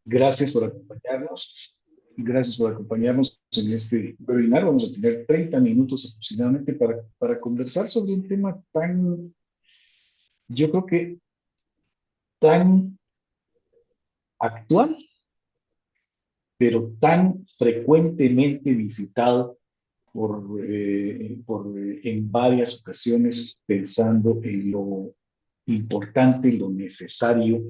Gracias por acompañarnos. Gracias por acompañarnos en este webinar. Vamos a tener 30 minutos aproximadamente para conversar sobre un tema tan, yo creo que tan actual, pero tan frecuentemente visitado en varias ocasiones, pensando en lo importante, lo necesario,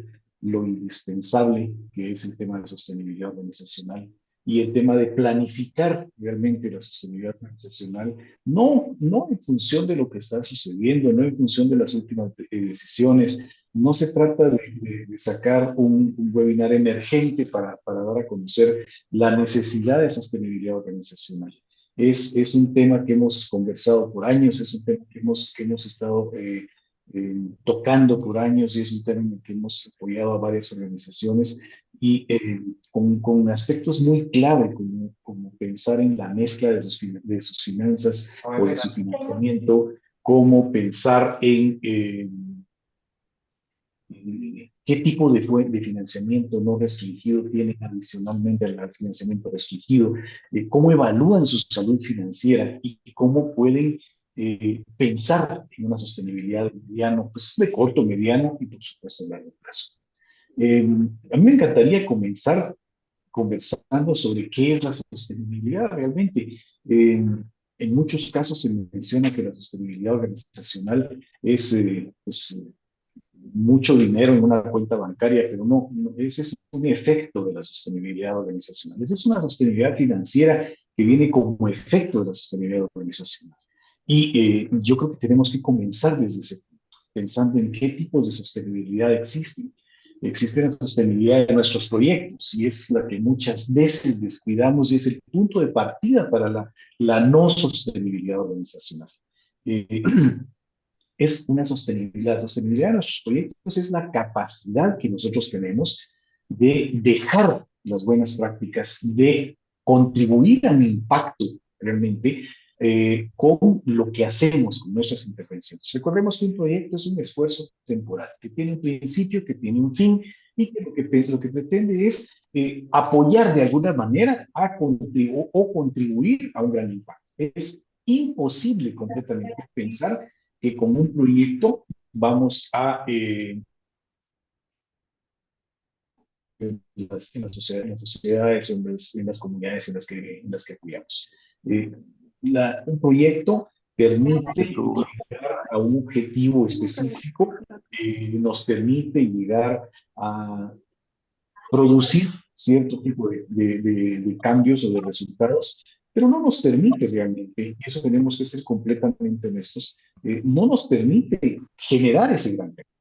lo indispensable que es el tema de sostenibilidad organizacional y el tema de planificar realmente la sostenibilidad organizacional, no en función de lo que está sucediendo, no en función de las últimas decisiones. No se trata de sacar un webinar emergente para dar a conocer la necesidad de sostenibilidad organizacional. Es un tema que hemos conversado por años, es un tema que hemos estado tocando por años y es un tema en el que hemos apoyado a varias organizaciones y con aspectos muy clave como pensar en la mezcla de sus finanzas o de su financiamiento, como pensar en qué tipo de financiamiento no restringido tienen adicionalmente al financiamiento restringido, cómo evalúan su salud financiera y cómo pueden pensar en una sostenibilidad de mediano, pues de corto, mediano y por supuesto de largo plazo. A mí me encantaría comenzar conversando sobre qué es la sostenibilidad realmente. En muchos casos se menciona que la sostenibilidad organizacional es pues, mucho dinero en una cuenta bancaria, pero ese es un efecto de la sostenibilidad organizacional. Esa es una sostenibilidad financiera que viene como efecto de la sostenibilidad organizacional. Y yo creo que tenemos que comenzar desde ese punto, pensando en qué tipos de sostenibilidad existen. Existe la sostenibilidad de nuestros proyectos y es la que muchas veces descuidamos y es el punto de partida para la no sostenibilidad organizacional. Eh, es una sostenibilidad. La sostenibilidad de nuestros proyectos es la capacidad que nosotros tenemos de dejar las buenas prácticas, de contribuir al impacto realmente con lo que hacemos con nuestras intervenciones. Recordemos que un proyecto es un esfuerzo temporal, que tiene un principio, que tiene un fin y que lo que pretende es apoyar de alguna manera o contribuir a un gran impacto. Es imposible completamente pensar que con un proyecto vamos a, en las sociedades, en las comunidades en las que apoyamos. Eh, un proyecto permite llegar a un objetivo específico, nos permite llegar a producir cierto tipo de cambios o de resultados, pero no nos permite realmente, y eso tenemos que ser completamente honestos, no nos permite generar ese gran cambio.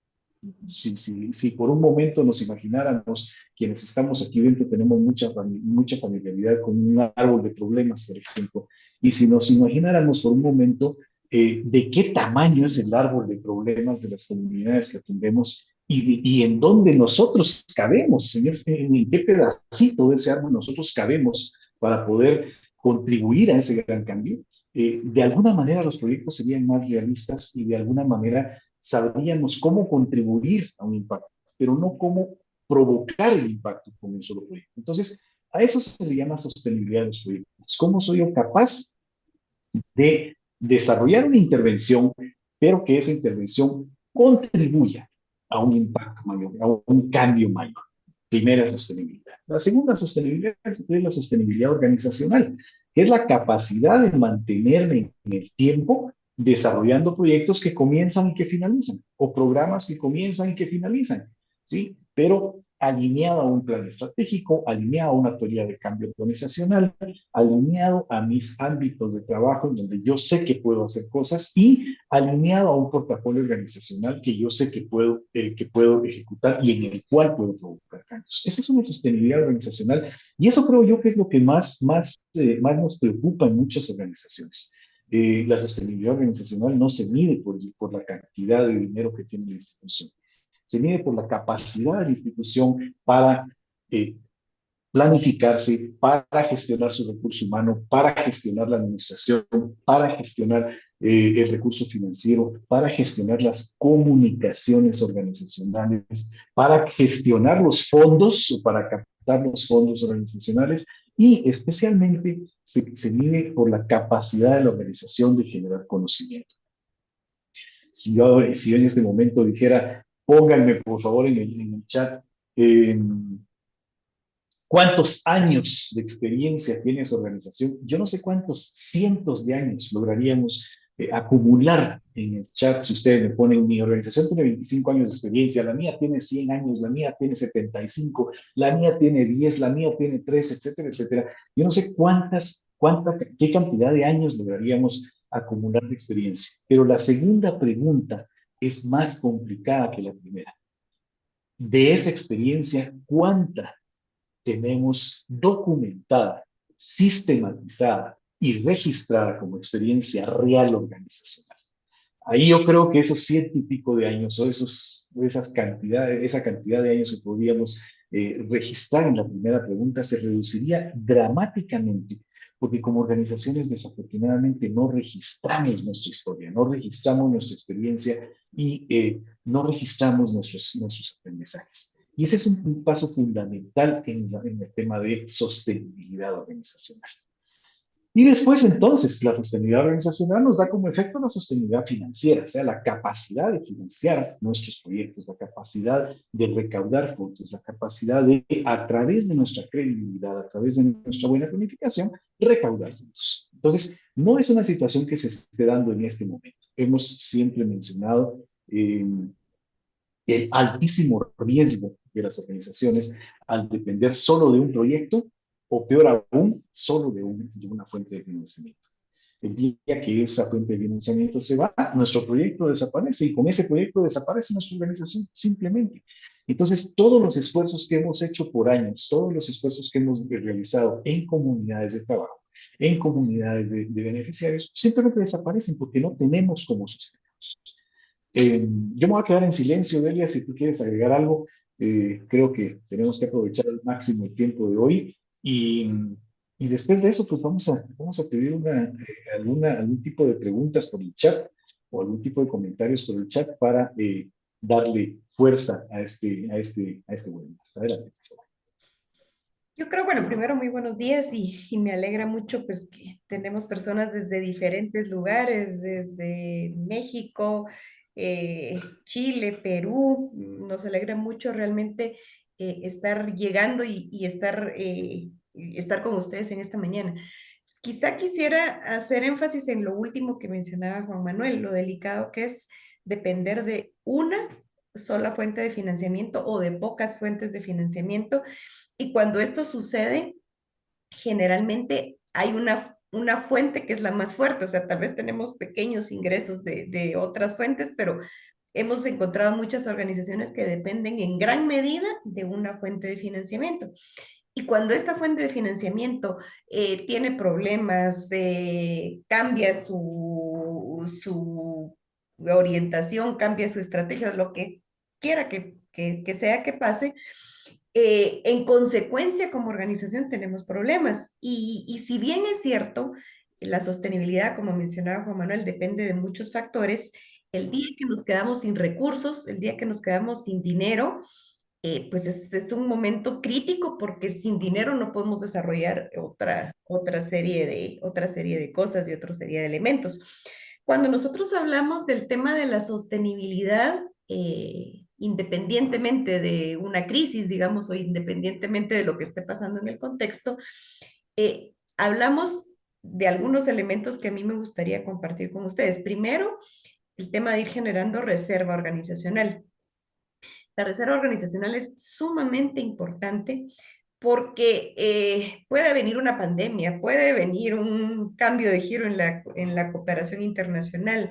Si por un momento nos imagináramos, quienes estamos aquí dentro tenemos mucha familiaridad con un árbol de problemas, por ejemplo, y si nos imagináramos por un momento de qué tamaño es el árbol de problemas de las comunidades que atendemos y en dónde nosotros cabemos, en qué pedacito de ese árbol nosotros cabemos para poder contribuir a ese gran cambio, de alguna manera los proyectos serían más realistas y de alguna manera sabríamos cómo contribuir a un impacto, pero no cómo provocar el impacto con un solo proyecto. Entonces, a eso se le llama sostenibilidad de los proyectos. ¿Cómo soy yo capaz de desarrollar una intervención, pero que esa intervención contribuya a un impacto mayor, a un cambio mayor? Primera sostenibilidad. La segunda sostenibilidad es la sostenibilidad organizacional, que es la capacidad de mantenerme en el tiempo desarrollando proyectos que comienzan y que finalizan, o programas que comienzan y que finalizan, ¿sí? Pero alineado a un plan estratégico, alineado a una teoría de cambio organizacional, alineado a mis ámbitos de trabajo en donde yo sé que puedo hacer cosas y alineado a un portafolio organizacional que yo sé que puedo ejecutar y en el cual puedo provocar cambios. Esa es una sostenibilidad organizacional y eso creo yo que es lo que más nos preocupa en muchas organizaciones. La sostenibilidad organizacional no se mide por la cantidad de dinero que tiene la institución, se mide por la capacidad de la institución para eh, planificarse, para gestionar su recurso humano, para gestionar la administración, para gestionar el recurso financiero, para gestionar las comunicaciones organizacionales, para gestionar los fondos o para captar los fondos organizacionales y especialmente se mide por la capacidad de la organización de generar conocimiento. Si yo en este momento dijera, pónganme por favor en el chat, eh, ¿cuántos años de experiencia tiene su organización? Yo no sé cuántos cientos de años lograríamos acumular en el chat si ustedes me ponen, mi organización tiene 25 años de experiencia, la mía tiene 100 años, la mía tiene 75, la mía tiene 10, la mía tiene 3, etcétera, etcétera. Yo no sé qué cantidad de años lograríamos acumular de experiencia. Pero la segunda pregunta es más complicada que la primera. De esa experiencia, ¿cuánta tenemos documentada, sistematizada y registrada como experiencia real organizacional? Ahí yo creo que esos ciento y pico de años o esa cantidad de años que podríamos registrar en la primera pregunta se reduciría dramáticamente, porque como organizaciones desafortunadamente no registramos nuestra historia, no registramos nuestra experiencia y no registramos nuestros aprendizajes. Y ese es un paso fundamental en el tema de sostenibilidad organizacional. Y después, entonces, la sostenibilidad organizacional nos da como efecto la sostenibilidad financiera, o sea, la capacidad de financiar nuestros proyectos, la capacidad de recaudar fondos, la capacidad de, a través de nuestra credibilidad, a través de nuestra buena planificación, recaudar fondos. Entonces, no es una situación que se esté dando en este momento. Hemos siempre mencionado el altísimo riesgo de las organizaciones al depender solo de un proyecto o peor aún, solo de una fuente de financiamiento. El día que esa fuente de financiamiento se va, nuestro proyecto desaparece y con ese proyecto desaparece nuestra organización simplemente. Entonces, todos los esfuerzos que hemos hecho por años, todos los esfuerzos que hemos realizado en comunidades de trabajo, en comunidades de beneficiarios, simplemente desaparecen porque no tenemos cómo sostenerlos. Yo me voy a quedar en silencio, Delia, si tú quieres agregar algo. Creo que tenemos que aprovechar al máximo el tiempo de hoy y después de eso, pues vamos a pedir algún tipo de preguntas por el chat o algún tipo de comentarios por el chat para darle fuerza a este webinar. Adelante, por favor. Yo creo, bueno, primero muy buenos días y me alegra mucho pues que tenemos personas desde diferentes lugares, desde México, Chile, Perú. Nos alegra mucho realmente estar llegando y estar con ustedes en esta mañana. Quizá quisiera hacer énfasis en lo último que mencionaba Juan Manuel, lo delicado que es depender de una sola fuente de financiamiento o de pocas fuentes de financiamiento. Y cuando esto sucede, generalmente hay una fuente que es la más fuerte, o sea, tal vez tenemos pequeños ingresos de otras fuentes, pero hemos encontrado muchas organizaciones que dependen en gran medida de una fuente de financiamiento. Y cuando esta fuente de financiamiento tiene problemas, cambia su orientación, cambia su estrategia, lo que quiera que sea que pase, en consecuencia, como organización tenemos problemas. Y si bien es cierto, la sostenibilidad, como mencionaba Juan Manuel, depende de muchos factores, el día que nos quedamos sin recursos, el día que nos quedamos sin dinero, pues es un momento crítico porque sin dinero no podemos desarrollar otra serie de cosas y otra serie de elementos. Cuando nosotros hablamos del tema de la sostenibilidad, independientemente de una crisis, digamos, o independientemente de lo que esté pasando en el contexto, hablamos de algunos elementos que a mí me gustaría compartir con ustedes. Primero, el tema de ir generando reserva organizacional. La reserva organizacional es sumamente importante porque puede venir una pandemia, puede venir un cambio de giro en la cooperación internacional,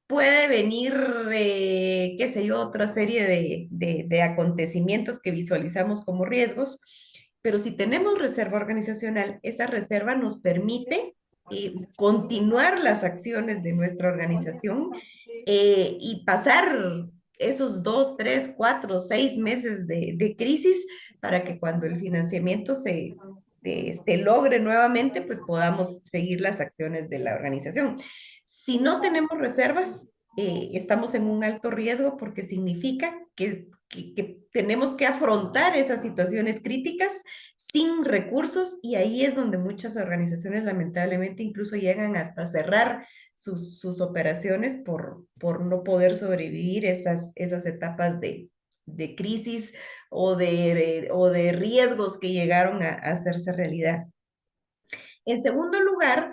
puede venir, qué sé yo, otra serie de acontecimientos que visualizamos como riesgos, pero si tenemos reserva organizacional, esa reserva nos permite continuar las acciones de nuestra organización y pasar esos 2, 3, 4, 6 meses de crisis para que cuando el financiamiento se logre nuevamente, pues podamos seguir las acciones de la organización. Si no tenemos reservas, estamos en un alto riesgo porque significa que tenemos que afrontar esas situaciones críticas sin recursos y ahí es donde muchas organizaciones lamentablemente incluso llegan hasta cerrar sus operaciones por no poder sobrevivir esas etapas de crisis o de riesgos que llegaron a hacerse realidad. En segundo lugar,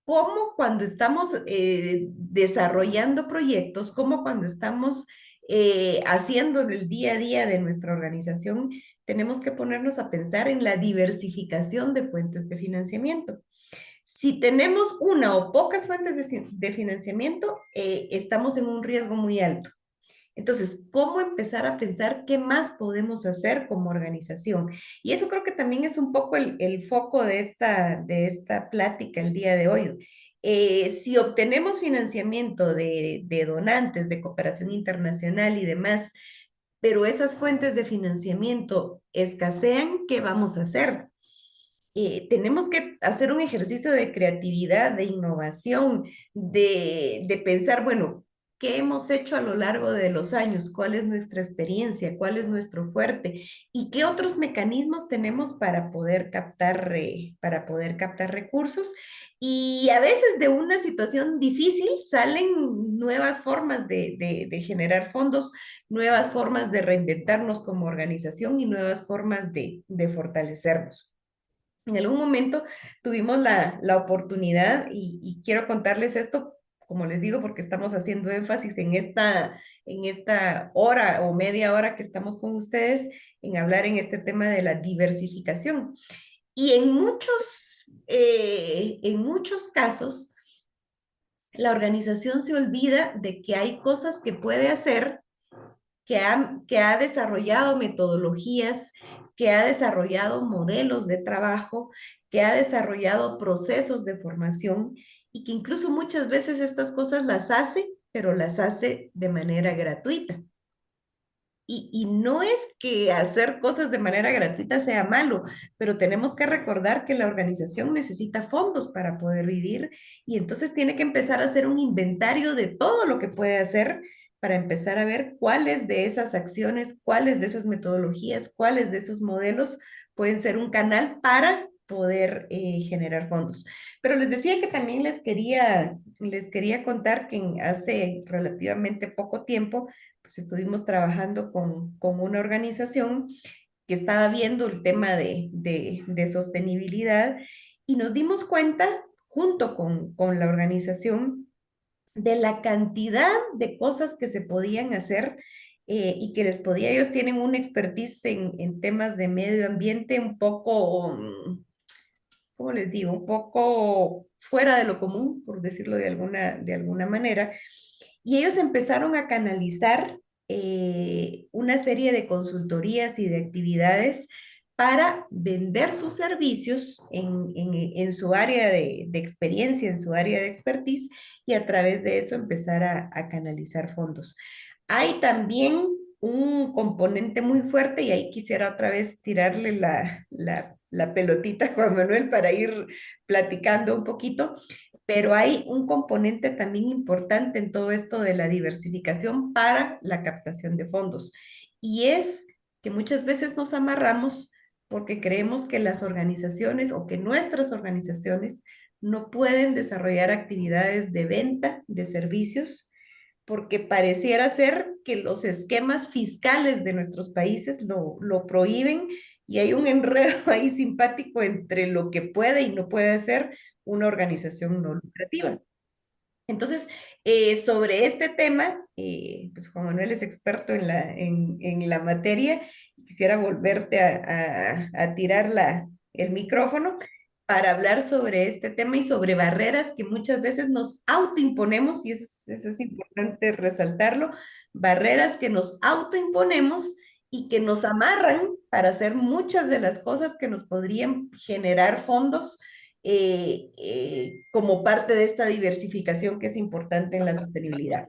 cómo cuando estamos desarrollando proyectos, cómo cuando estamos haciendo el día a día de nuestra organización, tenemos que ponernos a pensar en la diversificación de fuentes de financiamiento. Si tenemos una o pocas fuentes de financiamiento, estamos en un riesgo muy alto. Entonces, ¿cómo empezar a pensar qué más podemos hacer como organización? Y eso creo que también es un poco el foco de esta plática el día de hoy. Si obtenemos financiamiento de donantes, de cooperación internacional y demás, pero esas fuentes de financiamiento escasean, ¿qué vamos a hacer? Tenemos que hacer un ejercicio de creatividad, de innovación, de pensar, bueno, ¿qué hemos hecho a lo largo de los años? ¿Cuál es nuestra experiencia? ¿Cuál es nuestro fuerte? ¿Y qué otros mecanismos tenemos para poder captar recursos? Y a veces de una situación difícil salen nuevas formas de generar fondos, nuevas formas de reinventarnos como organización y nuevas formas de fortalecernos. En algún momento tuvimos la oportunidad y quiero contarles esto, como les digo, porque estamos haciendo énfasis en esta hora o media hora que estamos con ustedes en hablar en este tema de la diversificación. Y en muchos casos, la organización se olvida de que hay cosas que puede hacer que ha desarrollado metodologías, que ha desarrollado modelos de trabajo, que ha desarrollado procesos de formación y que incluso muchas veces estas cosas las hace, pero las hace de manera gratuita. Y no es que hacer cosas de manera gratuita sea malo, pero tenemos que recordar que la organización necesita fondos para poder vivir y entonces tiene que empezar a hacer un inventario de todo lo que puede hacer para empezar a ver cuáles de esas acciones, cuáles de esas metodologías, cuáles de esos modelos pueden ser un canal para poder generar fondos. Pero les decía que también les quería contar que hace relativamente poco tiempo pues estuvimos trabajando con una organización que estaba viendo el tema de sostenibilidad y nos dimos cuenta, junto con la organización, de la cantidad de cosas que se podían hacer y que les podía, ellos tienen una expertise en temas de medio ambiente un poco, ¿cómo les digo? Un poco fuera de lo común, por decirlo de alguna manera. Y ellos empezaron a canalizar una serie de consultorías y de actividades para vender sus servicios en su área de experiencia, en su área de expertise, y a través de eso empezar a canalizar fondos. Hay también un componente muy fuerte, y ahí quisiera otra vez tirarle la pelotita a Juan Manuel para ir platicando un poquito, pero hay un componente también importante en todo esto de la diversificación para la captación de fondos, y es que muchas veces nos amarramos porque creemos que las organizaciones o que nuestras organizaciones no pueden desarrollar actividades de venta de servicios porque pareciera ser que los esquemas fiscales de nuestros países lo prohíben y hay un enredo ahí simpático entre lo que puede y no puede hacer una organización no lucrativa. Entonces, sobre este tema, pues Juan Manuel es experto en la materia. Quisiera volverte a tirar el micrófono para hablar sobre este tema y sobre barreras que muchas veces nos autoimponemos, y eso es importante resaltarlo, barreras que nos autoimponemos y que nos amarran para hacer muchas de las cosas que nos podrían generar fondos como parte de esta diversificación que es importante en la sostenibilidad.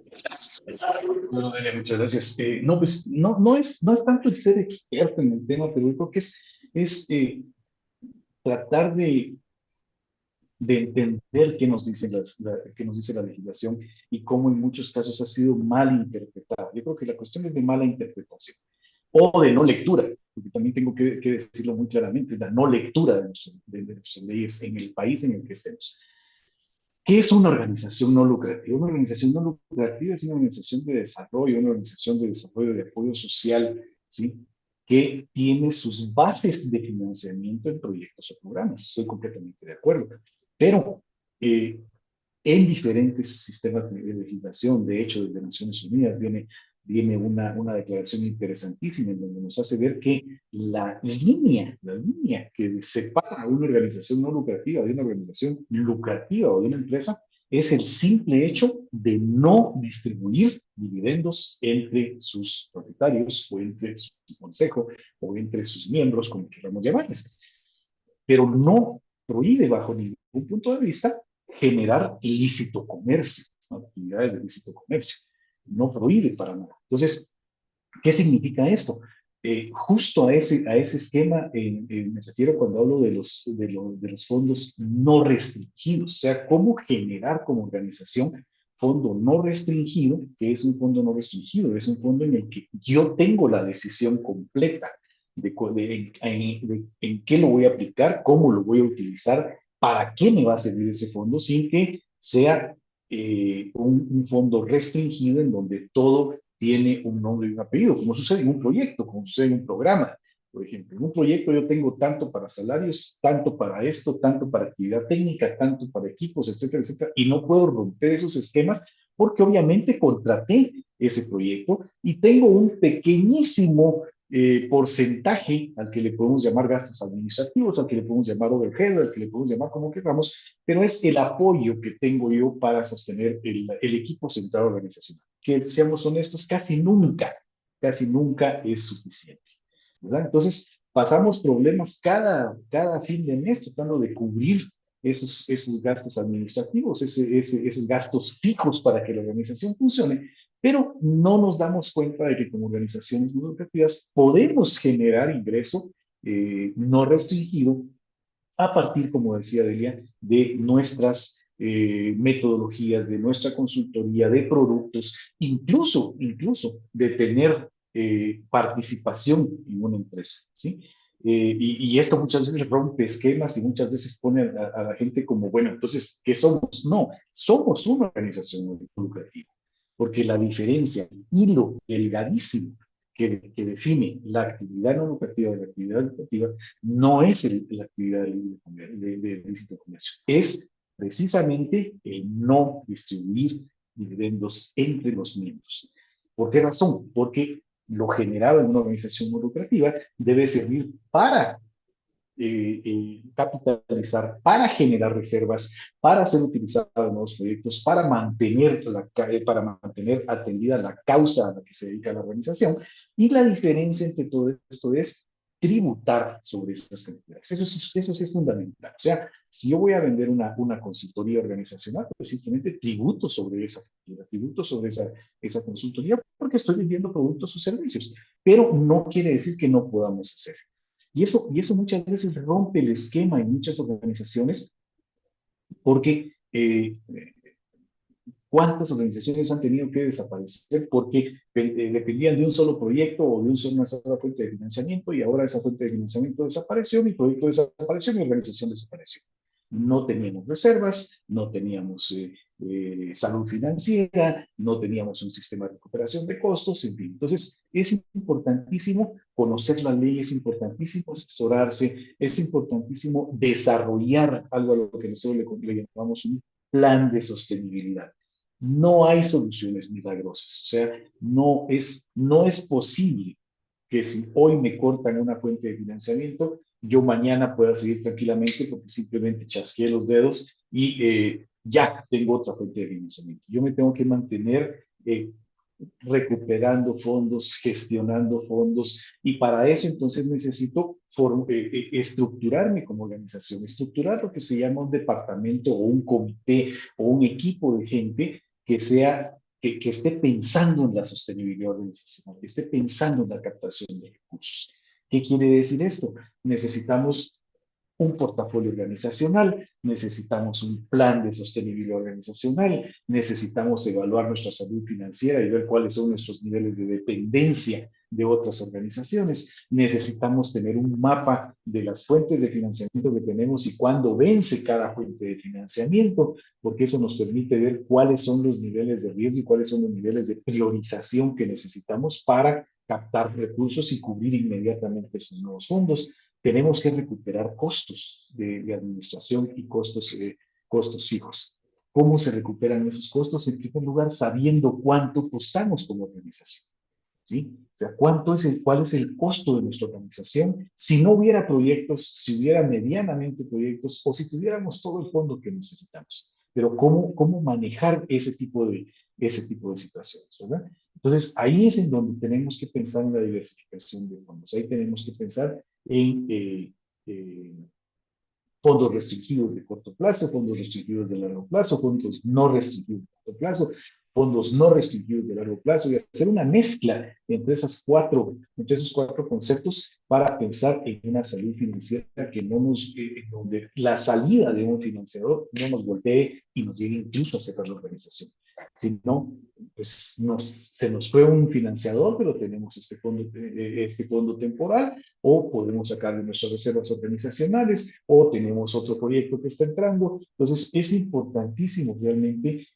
Bueno, Delia, muchas gracias. No, pues no es tanto el ser experto en el tema, pero yo creo que es tratar de entender qué nos dice, qué nos dice la legislación y cómo en muchos casos ha sido mal interpretada. Yo creo que la cuestión es de mala interpretación o de no lectura, porque también tengo que decirlo muy claramente, la no lectura de nuestras leyes en el país en el que estemos. ¿Qué es una organización no lucrativa? Una organización no lucrativa es una organización de desarrollo, una organización de desarrollo de apoyo social, ¿sí? Que tiene sus bases de financiamiento en proyectos o programas. Estoy completamente de acuerdo. Pero eh, en diferentes sistemas de legislación. De hecho, desde Naciones Unidas viene una declaración interesantísima en donde nos hace ver que la línea que separa a una organización no lucrativa de una organización lucrativa o de una empresa es el simple hecho de no distribuir dividendos entre sus propietarios o entre su consejo o entre sus miembros, como queramos llamarles. Pero no prohíbe bajo ningún punto de vista generar ilícito comercio, ¿no? Actividades de ilícito comercio. No prohíbe para nada. Entonces, ¿qué significa esto? Justo a ese esquema me refiero cuando hablo de los fondos no restringidos, o sea, cómo generar como organización fondo no restringido, que es un fondo no restringido, es un fondo en el que yo tengo la decisión completa en qué lo voy a aplicar, cómo lo voy a utilizar, para qué me va a servir ese fondo, sin que sea un fondo restringido en donde todo tiene un nombre y un apellido, como sucede en un proyecto, como sucede en un programa. Por ejemplo, en un proyecto yo tengo tanto para salarios, tanto para esto, tanto para actividad técnica, tanto para equipos, etcétera, etcétera, y no puedo romper esos esquemas porque obviamente contraté ese proyecto y tengo un pequeñísimo porcentaje al que le podemos llamar gastos administrativos, al que le podemos llamar overhead, al que le podemos llamar como queramos, pero es el apoyo que tengo yo para sostener el equipo central organizacional. Que seamos honestos, casi nunca es suficiente, ¿verdad? Entonces, pasamos problemas cada fin de mes tratando de cubrir esos gastos administrativos, esos gastos fijos para que la organización funcione, pero no nos damos cuenta de que como organizaciones no lucrativas podemos generar ingreso no restringido a partir, como decía Delia, de nuestras metodologías, de nuestra consultoría, de productos, incluso de tener participación en una empresa, ¿sí? Y esto muchas veces rompe esquemas y muchas veces pone a la gente como, bueno, entonces, ¿qué somos? No, somos una organización lucrativa, porque la diferencia, el hilo delgadísimo que define la actividad no lucrativa de la actividad lucrativa, no es la actividad de ilícito comercio, es precisamente el no distribuir dividendos entre los miembros. ¿Por qué razón? Porque lo generado en una organización no lucrativa debe servir para capitalizar, para generar reservas, para ser utilizado en nuevos proyectos, para mantener atendida la causa a la que se dedica la organización. Y la diferencia entre todo esto es tributar sobre esas cantidades. Eso sí es fundamental. O sea, si yo voy a vender una consultoría organizacional, pues simplemente tributo sobre esa factura, tributo sobre esa consultoría porque estoy vendiendo productos o servicios, pero no quiere decir que no podamos hacer. Y eso muchas veces rompe el esquema en muchas organizaciones porque ¿cuántas organizaciones han tenido que desaparecer porque dependían de un solo proyecto o de una sola fuente de financiamiento y ahora esa fuente de financiamiento desapareció, mi proyecto desapareció, mi organización desapareció? No teníamos reservas, no teníamos salud financiera, no teníamos un sistema de recuperación de costos, en fin. Entonces, es importantísimo conocer la ley, es importantísimo asesorarse, es importantísimo desarrollar algo a lo que nosotros le llamamos un plan de sostenibilidad. No hay soluciones milagrosas, o sea, no es posible que si hoy me cortan una fuente de financiamiento, yo mañana pueda seguir tranquilamente porque simplemente chasqueé los dedos y ya tengo otra fuente de financiamiento. Yo me tengo que mantener recuperando fondos, gestionando fondos, y para eso entonces necesito estructurarme como organización, estructurar lo que se llama un departamento o un comité o un equipo de gente que esté pensando en la sostenibilidad organizacional, que esté pensando en la captación de recursos. ¿Qué quiere decir esto? Necesitamos un portafolio organizacional, necesitamos un plan de sostenibilidad organizacional, necesitamos evaluar nuestra salud financiera y ver cuáles son nuestros niveles de dependencia de otras organizaciones. Necesitamos tener un mapa de las fuentes de financiamiento que tenemos y cuándo vence cada fuente de financiamiento, porque eso nos permite ver cuáles son los niveles de riesgo y cuáles son los niveles de priorización que necesitamos para captar recursos y cubrir inmediatamente esos nuevos fondos. Tenemos que recuperar costos de administración y costos fijos. ¿Cómo se recuperan esos costos? En primer lugar, sabiendo cuánto costamos como organización. ¿Sí? O sea, ¿cuál es el costo de nuestra organización si no hubiera proyectos, si hubiera medianamente proyectos o si tuviéramos todo el fondo que necesitamos? Pero ¿cómo manejar ese tipo de situaciones, ¿verdad? Entonces, ahí es en donde tenemos que pensar en la diversificación de fondos. Ahí tenemos que pensar en eh, fondos restringidos de corto plazo, fondos restringidos de largo plazo, fondos no restringidos de corto plazo, fondos no restringidos de largo plazo, y hacer una mezcla entre esos cuatro conceptos para pensar en una salud financiera que no nos, donde la salida de un financiador no nos golpee y nos llegue incluso a cerrar la organización. Si no, pues se nos fue un financiador, pero tenemos este fondo temporal, o podemos sacar de nuestras reservas organizacionales, o tenemos otro proyecto que está entrando. Entonces, es importantísimo realmente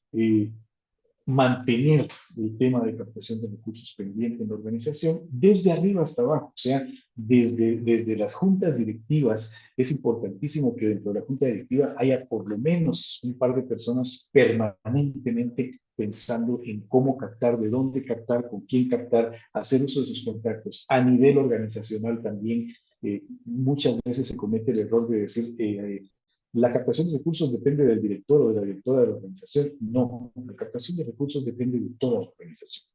mantener el tema de captación de recursos pendiente en la organización desde arriba hasta abajo, o sea, desde las juntas directivas. Es importantísimo que dentro de la junta directiva haya por lo menos un par de personas permanentemente pensando en cómo captar, de dónde captar, con quién captar, hacer uso de sus contactos. A nivel organizacional también, muchas veces se comete el error de decir, la captación de recursos depende del director o de la directora de la organización. No, la captación de recursos depende de toda la organización.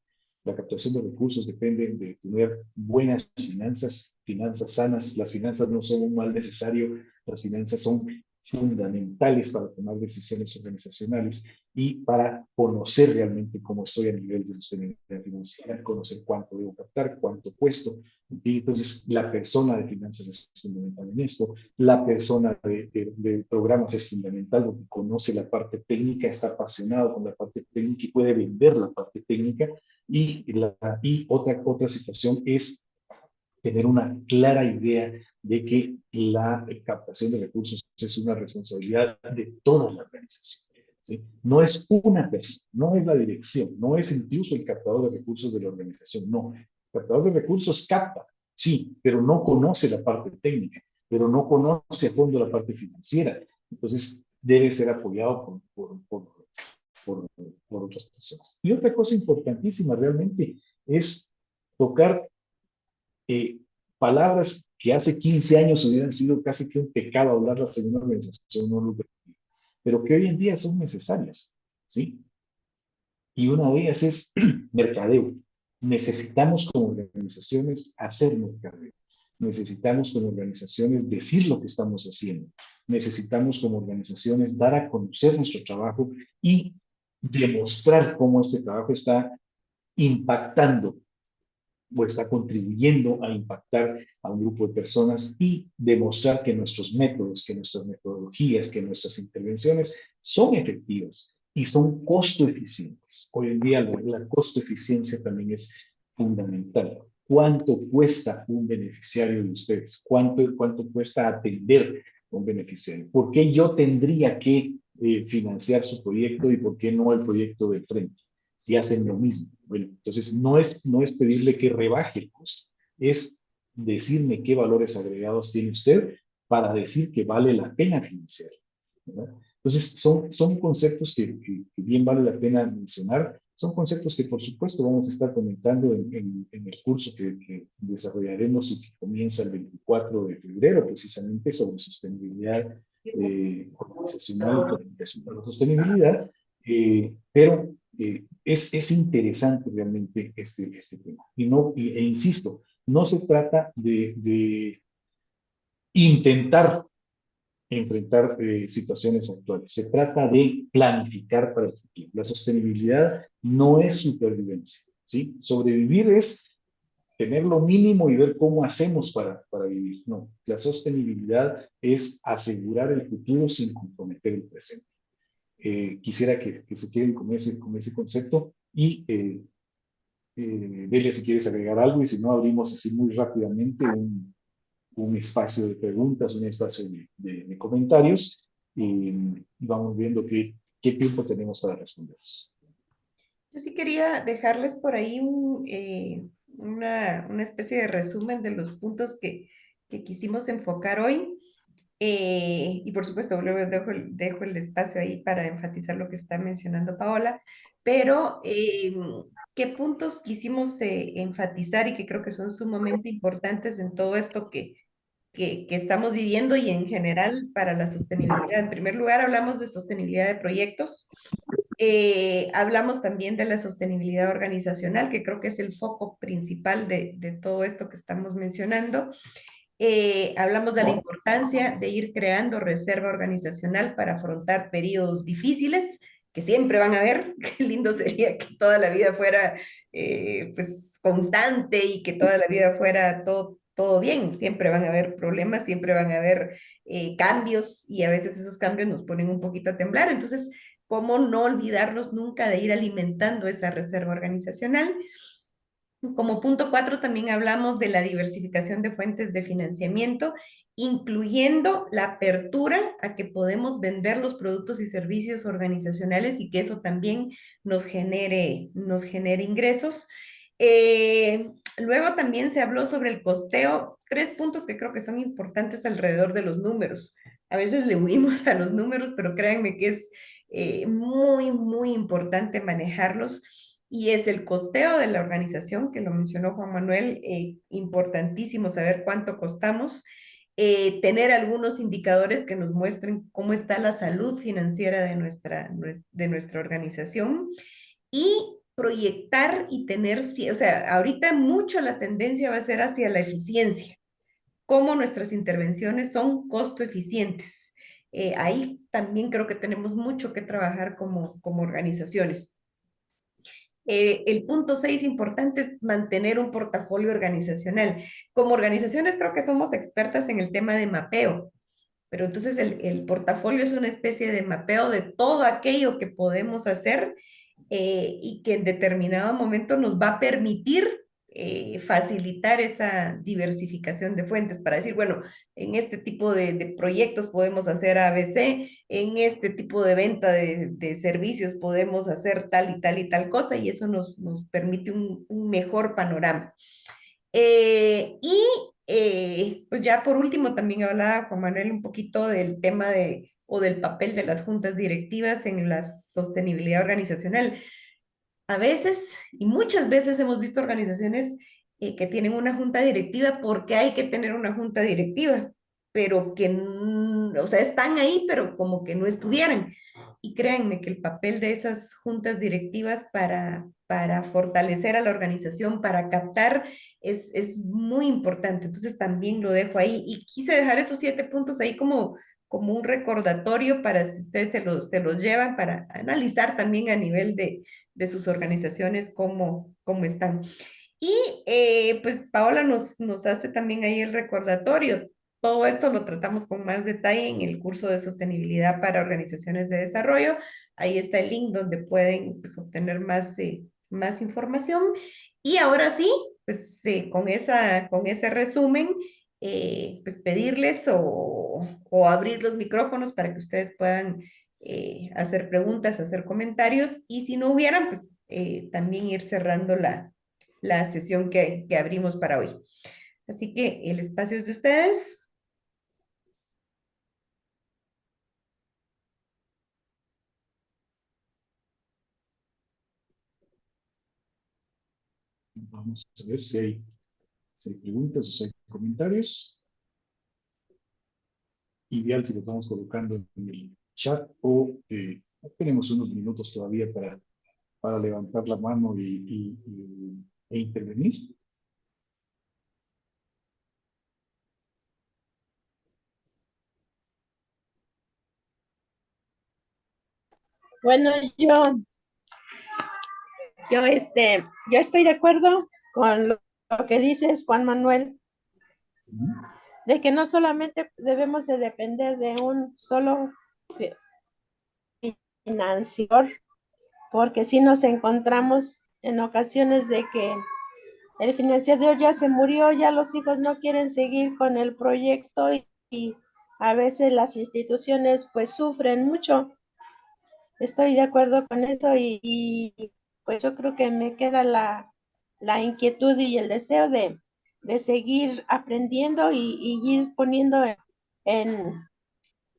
La captación de recursos depende de tener buenas finanzas, finanzas sanas. Las finanzas no son un mal necesario, las finanzas son fundamentales para tomar decisiones organizacionales y para conocer realmente cómo estoy a nivel de sostenibilidad financiera, conocer cuánto debo captar, cuánto cuesto. Y entonces, la persona de finanzas es fundamental en esto. La persona de programas es fundamental porque conoce la parte técnica, está apasionado con la parte técnica y puede vender la parte técnica. Y otra situación es tener una clara idea de que la captación de recursos es una responsabilidad de toda la organización. ¿Sí? No es una persona, no es la dirección, no es incluso el captador de recursos de la organización, no. El captador de recursos capta, sí, pero no conoce la parte técnica, pero no conoce a fondo la parte financiera. Entonces, debe ser apoyado por, por otras personas. Y otra cosa importantísima realmente es tocar eh, palabras que hace 15 años hubieran sido casi que un pecado hablarlas en una organización no lucrativa, pero que hoy en día son necesarias, ¿sí? Y una de ellas es mercadeo. Necesitamos como organizaciones hacer mercadeo. Necesitamos como organizaciones decir lo que estamos haciendo. Necesitamos como organizaciones dar a conocer nuestro trabajo y demostrar cómo este trabajo está impactando o está contribuyendo a impactar a un grupo de personas y demostrar que nuestros métodos, que nuestras metodologías, que nuestras intervenciones son efectivas y son costo eficientes. Hoy en día la costo eficiencia también es fundamental. ¿Cuánto cuesta un beneficiario de ustedes? ¿Cuánto cuesta atender a un beneficiario? ¿Por qué yo tendría que financiar su proyecto y por qué no el proyecto del frente? Si hacen lo mismo. Bueno, entonces no es pedirle que rebaje el costo, es decirme qué valores agregados tiene usted para decir que vale la pena financiar, ¿verdad? Entonces, son conceptos que bien vale la pena mencionar. Son conceptos que, por supuesto, vamos a estar comentando en el curso que desarrollaremos y que comienza el 24 de febrero, precisamente sobre sostenibilidad organizacional y planificación para la sostenibilidad. Pero es interesante realmente este tema. E insisto, no se trata de intentar enfrentar situaciones actuales. Se trata de planificar para el futuro. La sostenibilidad no es supervivencia, ¿sí? Sobrevivir es tener lo mínimo y ver cómo hacemos para vivir. No, la sostenibilidad es asegurar el futuro sin comprometer el presente. Quisiera que se queden con ese concepto y Delia, si quieres agregar algo y si no, abrimos así muy rápidamente un espacio de preguntas, un espacio de comentarios y vamos viendo qué tiempo tenemos para responderlos. Yo sí quería dejarles por ahí una especie de resumen de los puntos que quisimos enfocar hoy. Y por supuesto, luego dejo el espacio ahí para enfatizar lo que está mencionando Paola, pero ¿qué puntos quisimos enfatizar y que creo que son sumamente importantes en todo esto que estamos viviendo y en general para la sostenibilidad? En primer lugar, hablamos de sostenibilidad de proyectos. Hablamos también de la sostenibilidad organizacional, que creo que es el foco principal de todo esto que estamos mencionando. Hablamos de la importancia de ir creando reserva organizacional para afrontar periodos difíciles, que siempre van a haber. Qué lindo sería que toda la vida fuera pues constante y que toda la vida fuera todo bien. Siempre van a haber problemas, siempre van a haber cambios y a veces esos cambios nos ponen un poquito a temblar. Entonces, ¿cómo no olvidarnos nunca de ir alimentando esa reserva organizacional? Como punto 4 también hablamos de la diversificación de fuentes de financiamiento, incluyendo la apertura a que podemos vender los productos y servicios organizacionales y que eso también nos genere ingresos. Luego también se habló sobre el costeo, tres puntos que creo que son importantes alrededor de los números. A veces le huimos a los números, pero créanme que es muy importante manejarlos y es el costeo de la organización, que lo mencionó Juan Manuel, importantísimo saber cuánto costamos, tener algunos indicadores que nos muestren cómo está la salud financiera de nuestra organización y proyectar y tener, o sea, ahorita mucho la tendencia va a ser hacia la eficiencia, cómo nuestras intervenciones son costo eficientes. Ahí también creo que tenemos mucho que trabajar como organizaciones. El punto 6 importante es mantener un portafolio organizacional. Como organizaciones creo que somos expertas en el tema de mapeo, pero entonces el portafolio es una especie de mapeo de todo aquello que podemos hacer y que en determinado momento nos va a permitir facilitar esa diversificación de fuentes para decir, bueno, en este tipo de proyectos podemos hacer ABC, en este tipo de venta de servicios podemos hacer tal y tal y tal cosa y eso nos permite un mejor panorama. Pues ya por último también hablaba Juan Manuel un poquito del tema o del papel de las juntas directivas en la sostenibilidad organizacional. A veces y muchas veces hemos visto organizaciones que tienen una junta directiva porque hay que tener una junta directiva, pero que, o sea, están ahí, pero como que no estuvieran. Y créanme que el papel de esas juntas directivas para fortalecer a la organización, para captar, es muy importante. Entonces también lo dejo ahí. Y quise dejar esos 7 puntos ahí como un recordatorio para si ustedes se los llevan para analizar también a nivel de sus organizaciones cómo están. Y pues Paola nos hace también ahí el recordatorio. Todo esto lo tratamos con más detalle en el curso de sostenibilidad para organizaciones de desarrollo. Ahí está el link donde pueden pues, obtener más información. Y ahora sí, pues con ese resumen, pues pedirles o abrir los micrófonos para que ustedes puedan hacer preguntas, hacer comentarios y si no hubieran, pues también ir cerrando la sesión que abrimos para hoy. Así que el espacio es de ustedes. Vamos a ver si hay preguntas o si hay comentarios. Ideal si los vamos colocando en el chat o tenemos unos minutos todavía para levantar la mano e intervenir. Bueno, yo estoy de acuerdo con lo lo que dices, Juan Manuel, de que no solamente debemos de depender de un solo financiador, porque si nos encontramos en ocasiones de que el financiador ya se murió, ya los hijos no quieren seguir con el proyecto y a veces las instituciones pues sufren mucho. Estoy de acuerdo con eso pues yo creo que me queda la inquietud y el deseo de seguir aprendiendo y ir poniendo en,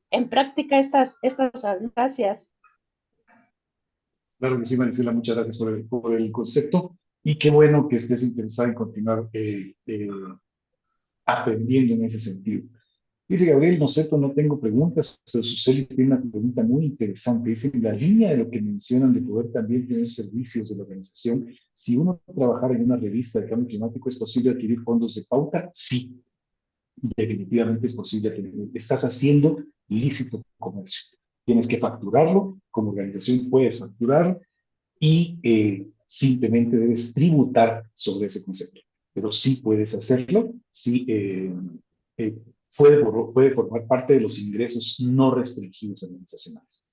en práctica estas cosas. Gracias. Claro que sí, Marisela, muchas gracias por el concepto y qué bueno que estés interesada en continuar aprendiendo en ese sentido. Dice Gabriel Noceto, no tengo preguntas, pero Suseli tiene una pregunta muy interesante. Dice, en la línea de lo que mencionan de poder también tener servicios de la organización, si uno trabajara en una revista de cambio climático, ¿es posible adquirir fondos de pauta? Sí, definitivamente es posible. Estás haciendo lícito comercio. Tienes que facturarlo, como organización puedes facturar y simplemente debes tributar sobre ese concepto. Pero sí puedes hacerlo, sí eh, puede formar parte de los ingresos no restringidos organizacionales.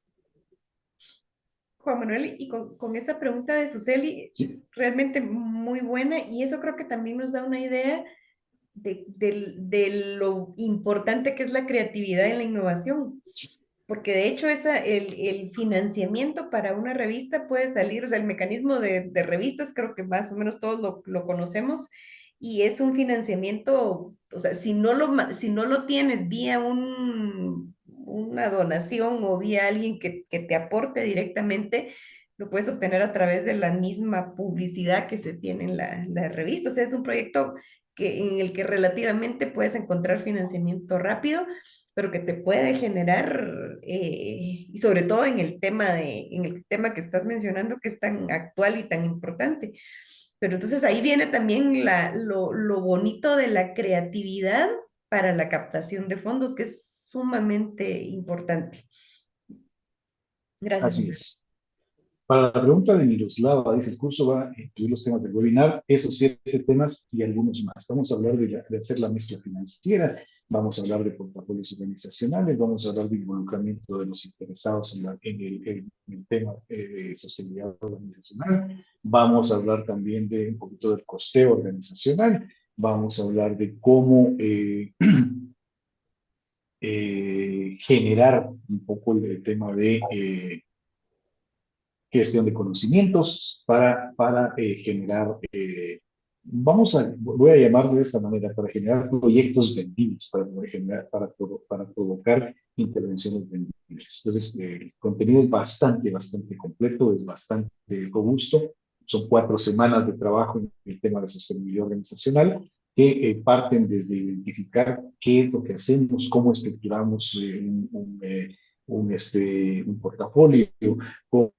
Juan Manuel, y con esa pregunta de Suseli, Sí, realmente muy buena, y eso creo que también nos da una idea de lo importante que es la creatividad en la innovación. Porque de hecho el financiamiento para una revista puede salir, o sea, el mecanismo de revistas creo que más o menos todos lo conocemos y es un financiamiento, o sea, si no lo tienes vía una donación o vía alguien que te aporte directamente, lo puedes obtener a través de la misma publicidad que se tiene en la revista. O sea, es un proyecto en el que relativamente puedes encontrar financiamiento rápido pero que te puede generar, y sobre todo en el tema que estás mencionando, que es tan actual y tan importante. Pero entonces ahí viene también lo bonito de la creatividad para la captación de fondos, que es sumamente importante. Gracias, así Manuel. es. Para la pregunta de Miroslava, dice, el curso va a incluir los temas del webinar, esos 7 temas y algunos más. Vamos a hablar de hacer la mezcla financiera, vamos a hablar de portafolios organizacionales, vamos a hablar de involucramiento de los interesados en el tema de sostenibilidad organizacional, vamos a hablar también de un poquito del costeo organizacional, vamos a hablar de cómo generar un poco el tema de gestión de conocimientos para generar, voy a llamarlo de esta manera, para generar proyectos vendibles, para provocar intervenciones vendibles. Entonces, el contenido es bastante completo, es bastante robusto. Son 4 semanas de trabajo en el tema de sostenibilidad organizacional que parten desde identificar qué es lo que hacemos, cómo estructuramos un portafolio, cómo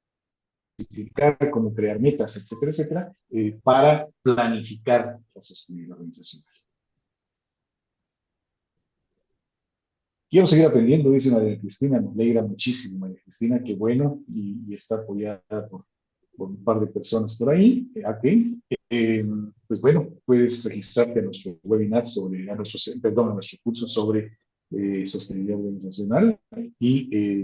cómo crear metas, etcétera, para planificar la sostenibilidad organizacional. Quiero seguir aprendiendo, dice María Cristina, me alegra muchísimo, María Cristina, qué bueno, y está apoyada por un par de personas por ahí. Pues bueno, puedes registrarte a nuestro webinar a nuestro curso sobre sostenibilidad organizacional y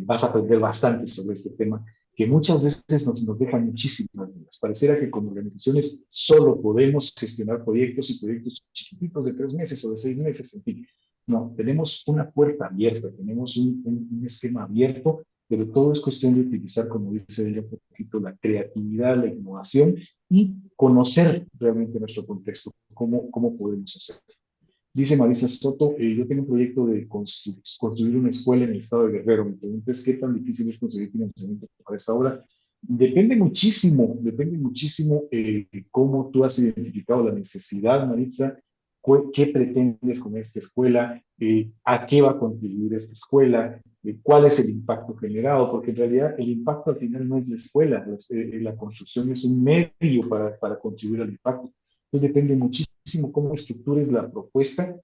vas a aprender bastante sobre este tema que muchas veces nos deja muchísimas dudas. Pareciera que como organizaciones solo podemos gestionar proyectos y proyectos chiquititos de 3 meses o de 6 meses, en fin. No, tenemos una puerta abierta, tenemos un esquema abierto, pero todo es cuestión de utilizar, como dice ella un poquito, la creatividad, la innovación y conocer realmente nuestro contexto, cómo podemos hacerlo. Dice Marisa Soto, yo tengo un proyecto de construir una escuela en el estado de Guerrero. Mi pregunta es, ¿qué tan difícil es conseguir financiamiento para esta obra? Depende muchísimo cómo tú has identificado la necesidad, Marisa, qué pretendes con esta escuela, a qué va a contribuir esta escuela, cuál es el impacto generado, porque en realidad el impacto al final no es la escuela, la construcción es un medio para contribuir al impacto. Entonces depende muchísimo cómo estructures la propuesta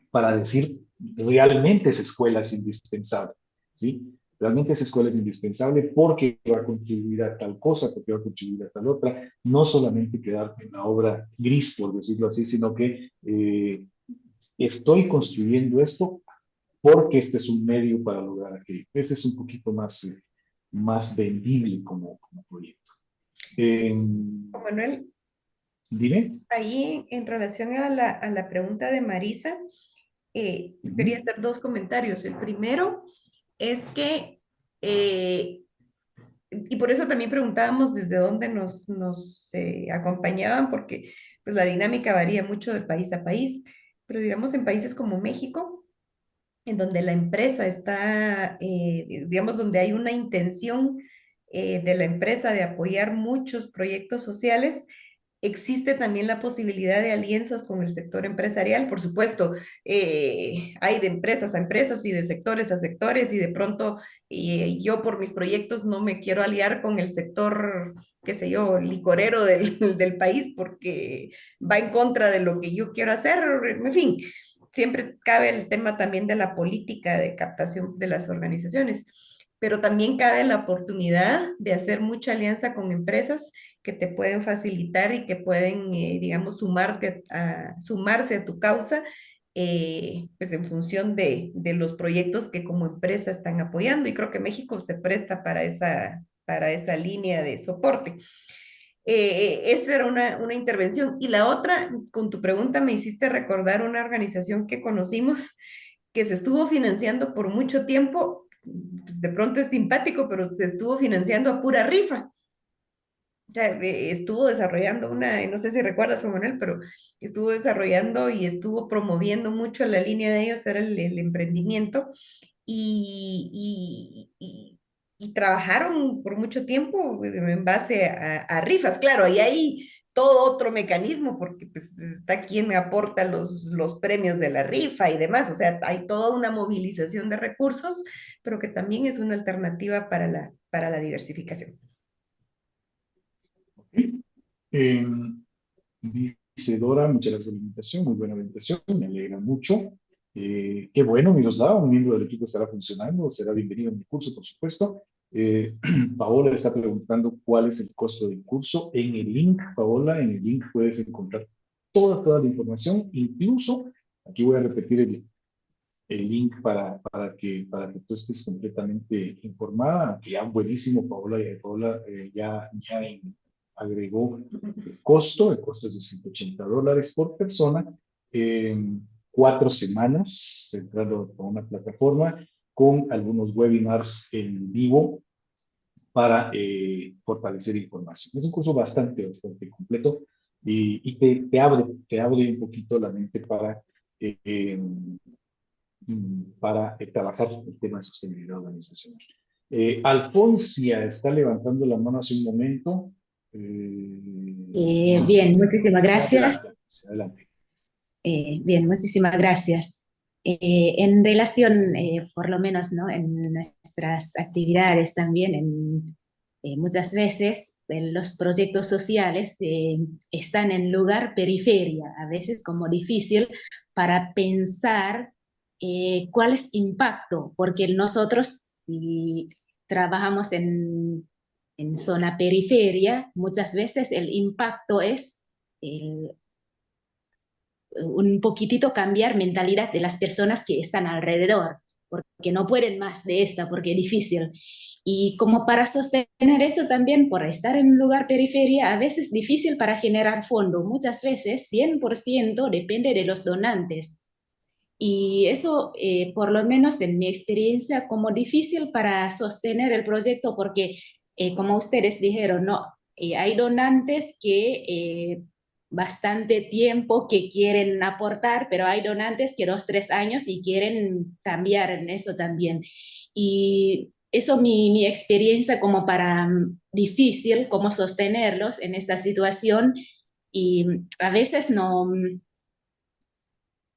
para decir realmente esa escuela es indispensable, ¿sí? realmente esa escuela es indispensable porque va a contribuir a tal cosa, porque va a contribuir a tal otra, no solamente quedarte en la obra gris, por decirlo así, sino que estoy construyendo esto porque este es un medio para lograr aquello. Ese es un poquito más vendible como proyecto. Manuel, Dime. ahí en relación a la pregunta de Marisa, yo quería Ujú. hacer dos comentarios. El primero es que, y por eso también preguntábamos desde dónde nos acompañaban, porque pues, la dinámica varía mucho de país a país, pero digamos en países como México, en donde la empresa está, digamos, donde hay una intención de la empresa de apoyar muchos proyectos sociales, existe también la posibilidad de alianzas con el sector empresarial. Por supuesto, hay de empresas a empresas y de sectores a sectores y de pronto yo por mis proyectos no me quiero aliar con el sector, qué sé yo, licorero del país porque va en contra de lo que yo quiero hacer. En fin, siempre cabe el tema también de la política de captación de las organizaciones, pero también cabe la oportunidad de hacer mucha alianza con empresas que te pueden facilitar y que pueden, digamos, sumarse a tu causa, pues en función de los proyectos que como empresa están apoyando. Y creo que México se presta para esa línea de soporte. Esa era una intervención. Y la otra, con tu pregunta me hiciste recordar una organización que conocimos que se estuvo financiando por mucho tiempo, pues, de pronto es simpático, pero se estuvo financiando a pura rifa. O sea, estuvo desarrollando no sé si recuerdas, Juan Manuel, pero estuvo desarrollando y estuvo promoviendo mucho la línea de ellos, era el emprendimiento, y trabajaron por mucho tiempo en base a rifas. Claro, y hay todo otro mecanismo, porque pues está quien aporta los premios de la rifa y demás, o sea, hay toda una movilización de recursos, pero que también es una alternativa para la diversificación. Ok. Eh, Dice Dora, muchas gracias por la invitación, muy buena invitación, me alegra mucho. Qué bueno, Miroslava, un miembro del equipo estará funcionando, será bienvenido en mi curso, por supuesto. Paola está preguntando cuál es el costo del curso. En el link, Paola, en el link puedes encontrar toda la información, incluso, aquí voy a repetir el link para que tú estés completamente informada. Ya buenísimo, Paola, Paola agregó el costo es de $180 por persona, en 4 semanas, entrando a una plataforma con algunos webinars en vivo para fortalecer información. Es un curso bastante completo y te abre un poquito la mente para trabajar el tema de sostenibilidad organizacional. Alfonsia está levantando la mano hace un momento. No sé Bien, si... muchísimas gracias. Adelante, adelante. Bien, muchísimas gracias. En relación, por lo menos, ¿no? En nuestras actividades también, muchas veces los proyectos sociales están en lugar periferia, a veces como difícil para pensar cuál es impacto, porque nosotros si trabajamos en zona periferia, muchas veces el impacto es un poquitito cambiar mentalidad de las personas que están alrededor, porque no pueden más de esta, porque es difícil. Y como para sostener eso también, por estar en un lugar periferia, a veces difícil para generar fondo, muchas veces 100% depende de los donantes. Y eso, por lo menos en mi experiencia, como difícil para sostener el proyecto, porque como ustedes dijeron, no, hay donantes que bastante tiempo que quieren aportar, pero hay donantes que 2, 3 años y quieren cambiar en eso también. Y eso mi experiencia como para difícil, cómo sostenerlos en esta situación y a veces no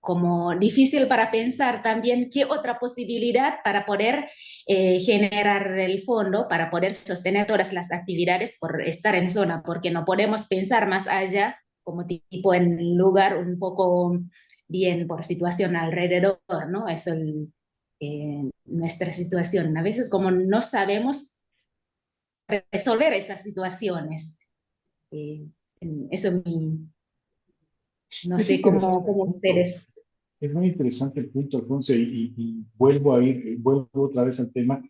como difícil para pensar también qué otra posibilidad para poder generar el fondo, para poder sostener todas las actividades por estar en zona, porque no podemos pensar más allá como tipo en lugar un poco bien por situación alrededor, ¿no? Eso nuestra situación. A veces como no sabemos resolver esas situaciones. Eso es no Es sé interesante el cómo punto. ustedes... Es muy interesante el punto, Alfonso, y vuelvo otra vez al tema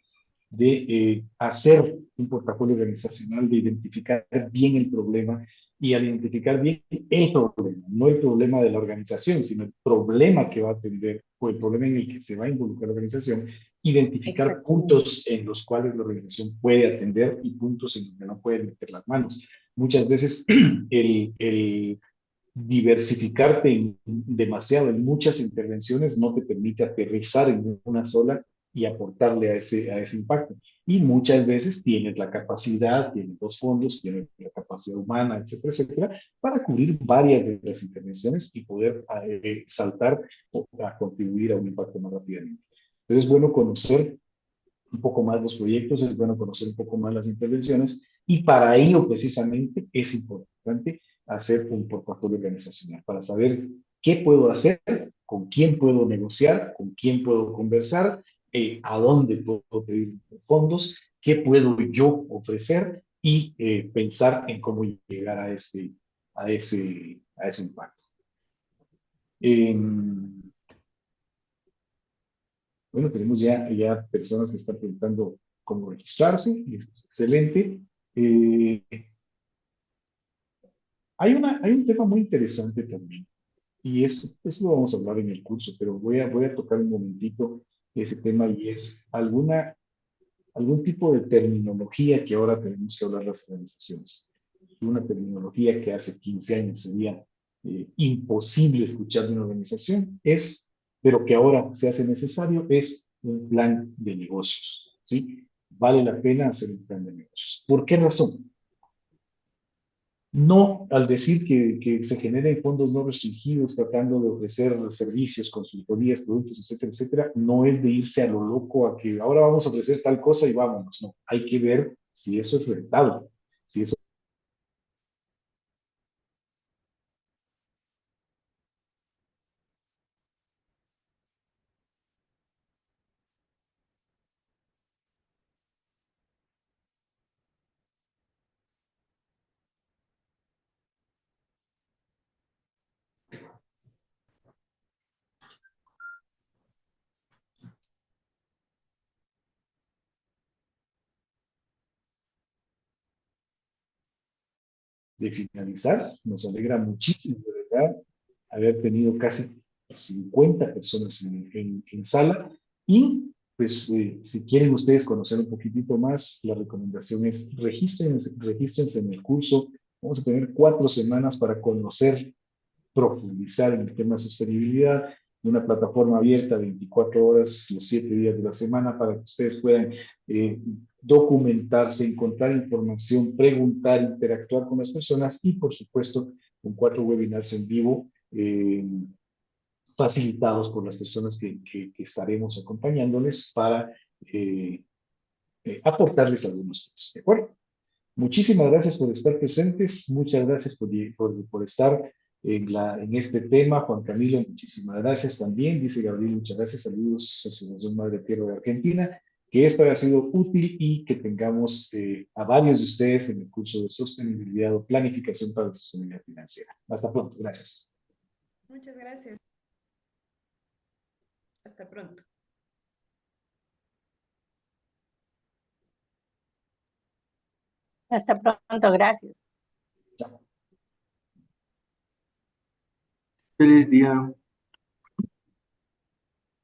de hacer un portafolio organizacional, de identificar bien el problema y al identificar bien el problema, no el problema de la organización, sino el problema que va a atender o el problema en el que se va a involucrar la organización, identificar Exactamente. puntos en los cuales la organización puede atender y puntos en los que no puede meter las manos. Muchas veces el diversificarte demasiado en muchas intervenciones no te permite aterrizar en una sola y aportarle a ese impacto. Y muchas veces tienes la capacidad, tienes los fondos, tienes la capacidad humana, etcétera, etcétera, para cubrir varias de las intervenciones y poder saltar o a contribuir a un impacto más rápidamente. Pero es bueno conocer un poco más los proyectos, es bueno conocer un poco más las intervenciones y para ello precisamente es importante hacer un portafolio organizacional para saber qué puedo hacer, con quién puedo negociar, con quién puedo conversar, a dónde puedo pedir fondos, qué puedo yo ofrecer y pensar en cómo llegar a ese impacto. Bueno, tenemos ya personas que están preguntando cómo registrarse, y eso es excelente. Eh, hay un tema muy interesante también, y eso lo vamos a hablar en el curso, pero voy a tocar un momentito ese tema, y es algún tipo de terminología que ahora tenemos que hablar las organizaciones. Una terminología que hace 15 años sería imposible escuchar de una organización, pero que ahora se hace necesario, es un plan de negocios, ¿sí? Vale la pena hacer un plan de negocios. ¿Por qué razón? No al decir que se generen fondos no restringidos tratando de ofrecer servicios, consultorías, productos, etcétera, etcétera, no es de irse a lo loco a que ahora vamos a ofrecer tal cosa y vámonos. No, hay que ver si eso es rentable, si eso de finalizar. Nos alegra muchísimo, de verdad, haber tenido casi 50 personas en sala. Y pues si quieren ustedes conocer un poquitito más, la recomendación es regístrense en el curso. Vamos a tener 4 semanas para conocer, profundizar en el tema de sostenibilidad, una plataforma abierta 24 horas, los 7 días de la semana, para que ustedes puedan documentarse, encontrar información, preguntar, interactuar con las personas y, por supuesto, con 4 webinars en vivo facilitados por las personas que estaremos acompañándoles para aportarles algunos tips. ¿De acuerdo? Muchísimas gracias por estar presentes, muchas gracias por estar en este tema. Juan Camilo, muchísimas gracias también. Dice Gabriel, muchas gracias. Saludos a Asociación Madre Tierra de Argentina. Que esto haya sido útil y que tengamos a varios de ustedes en el curso de sostenibilidad o planificación para la sostenibilidad financiera. Hasta pronto. Gracias. Muchas gracias. Hasta pronto. Hasta pronto, gracias. Chao. Feliz día.